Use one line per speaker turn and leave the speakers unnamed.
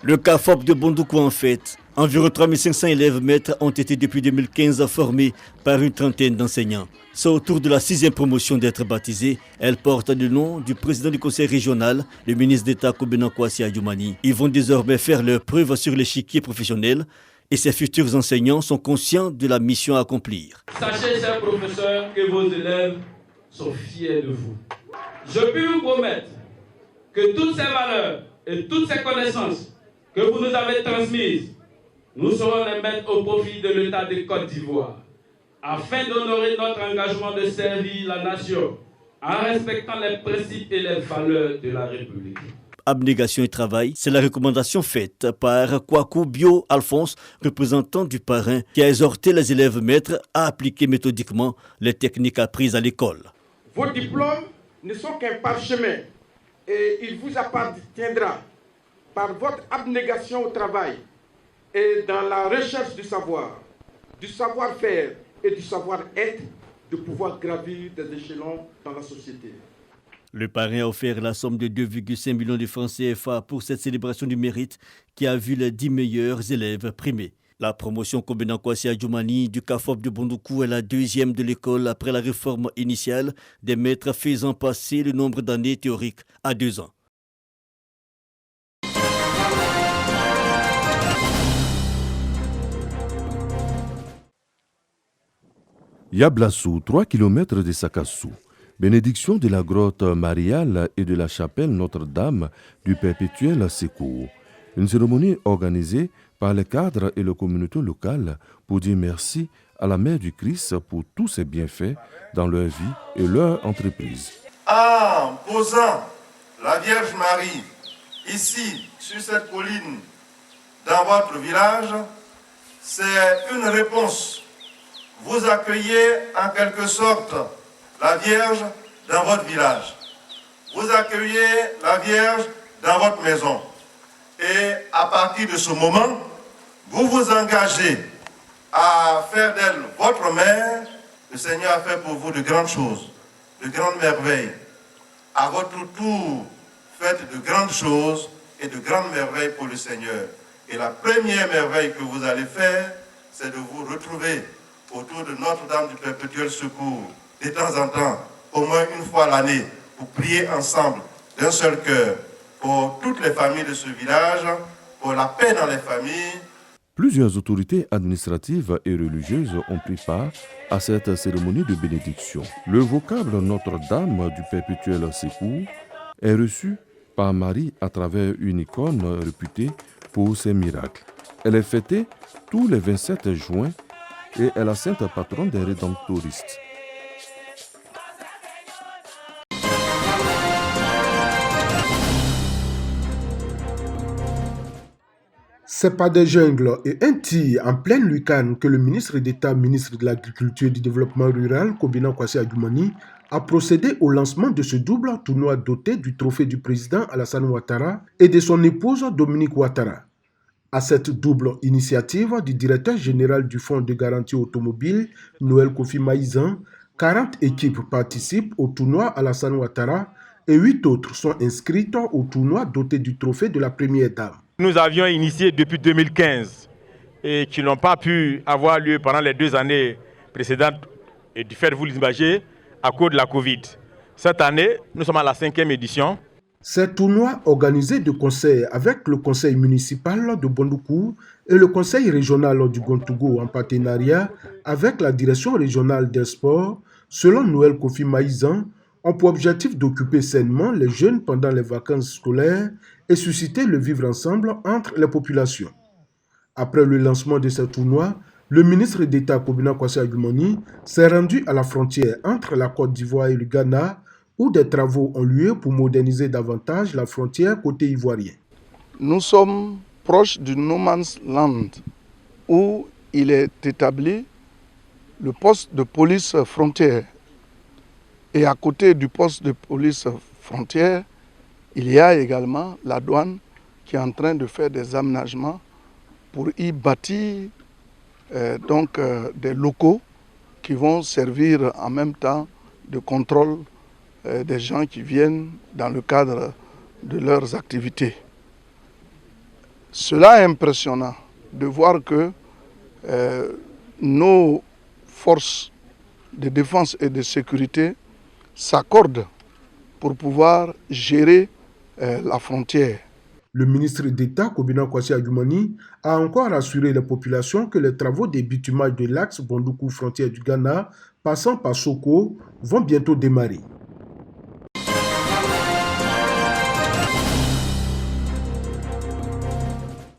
Le CAFOP de Bondoukou en fête. Environ 3500 élèves maîtres ont été depuis 2015 formés par une trentaine d'enseignants. C'est au tour de la 6e promotion d'être baptisée. Elle porte le nom du président du conseil régional, le ministre d'État Kobena Kwasi Adjoumani. Ils vont désormais faire leur preuve sur l'échiquier professionnel et ces futurs enseignants sont conscients de la mission à accomplir.
Sachez, chers professeurs, que vos élèves sont fiers de vous. Je puis vous promettre que toutes ces valeurs et toutes ces connaissances que vous nous avez transmises, nous saurons les mettre au profit de l'État de Côte d'Ivoire, afin d'honorer notre engagement de servir la nation en respectant les principes et les valeurs de la République.
Abnégation et travail, c'est la recommandation faite par Kwaku Bio Alphonse, représentant du parrain, qui a exhorté les élèves maîtres à appliquer méthodiquement les techniques apprises à l'école.
Vos diplômes ne sont qu'un parchemin et il vous appartiendra par votre abnégation au travail et dans la recherche du savoir-faire et du savoir-être, de pouvoir gravir des échelons dans la société.
Le parrain a offert la somme de 2,5 millions de francs CFA pour cette célébration du mérite qui a vu les 10 meilleurs élèves primés. La promotion Kobena Kwasi Adjoumani du CAFOP de Bondoukou est la deuxième de l'école après la réforme initiale des maîtres faisant passer le nombre d'années théoriques à 2 ans.
Yablassou, 3 km de Sakassou. Bénédiction de la grotte mariale et de la chapelle Notre-Dame du Perpétuel Secours. Une cérémonie organisée par les cadres et la communauté locale pour dire merci à la Mère du Christ pour tous ses bienfaits dans leur vie et leur entreprise.
En posant la Vierge Marie ici, sur cette colline, dans votre village, c'est une réponse. Vous accueillez en quelque sorte la Vierge dans votre village. Vous accueillez la Vierge dans votre maison. Et à partir de ce moment, vous vous engagez à faire d'elle votre mère. Le Seigneur a fait pour vous de grandes choses, de grandes merveilles. À votre tour, faites de grandes choses et de grandes merveilles pour le Seigneur. Et la première merveille que vous allez faire, c'est de vous retrouver autour de Notre-Dame du Perpétuel Secours, de temps en temps, au moins une fois l'année, pour prier ensemble, d'un seul cœur, pour toutes les familles de ce village, pour la paix dans les familles.
Plusieurs autorités administratives et religieuses ont pris part à cette cérémonie de bénédiction. Le vocable Notre-Dame du Perpétuel Secours est reçu par Marie à travers une icône réputée pour ses miracles. Elle est fêtée tous les 27 juin et est la sainte patronne des rédemptoristes.
C'est pas des jungles et un tir en pleine lucarne que le ministre d'État, ministre de l'Agriculture et du Développement rural, Kobena Kwasi Adjoumani, a procédé au lancement de ce double tournoi doté du trophée du président Alassane Ouattara et de son épouse Dominique Ouattara. À cette double initiative du directeur général du Fonds de garantie automobile, Noël Kofi Maïzan, 40 équipes participent au tournoi Alassane Ouattara et 8 autres sont inscrites au tournoi doté du trophée de la première dame.
Nous avions initié depuis 2015 et qui n'ont pas pu avoir lieu pendant les 2 années précédentes et du fait de vous l'imaginez à cause de la Covid. Cette année, nous sommes à la 5e édition.
Ces tournois organisés de concert avec le conseil municipal de Bondoukou et le conseil régional du Gontougo en partenariat avec la direction régionale des sports, selon Noël Kofi Maïzan, ont pour objectif d'occuper sainement les jeunes pendant les vacances scolaires et susciter le vivre ensemble entre les populations. Après le lancement de ce tournoi, le ministre d'État Kobena Kwasi Adjoumani s'est rendu à la frontière entre la Côte d'Ivoire et le Ghana où des travaux ont lieu pour moderniser davantage la frontière côté ivoirien.
Nous sommes proches du No Man's Land où il est établi le poste de police frontière. Et à côté du poste de police frontière, il y a également la douane qui est en train de faire des aménagements pour y bâtir des locaux qui vont servir en même temps de contrôle des gens qui viennent dans le cadre de leurs activités. Cela est impressionnant de voir que nos forces de défense et de sécurité s'accordent pour pouvoir gérer la frontière.
Le ministre d'État, Kobina Kwasi Adjumani, a encore assuré les populations que les travaux de bitumage de l'axe Bondoukou frontière du Ghana, passant par Soko, vont bientôt démarrer.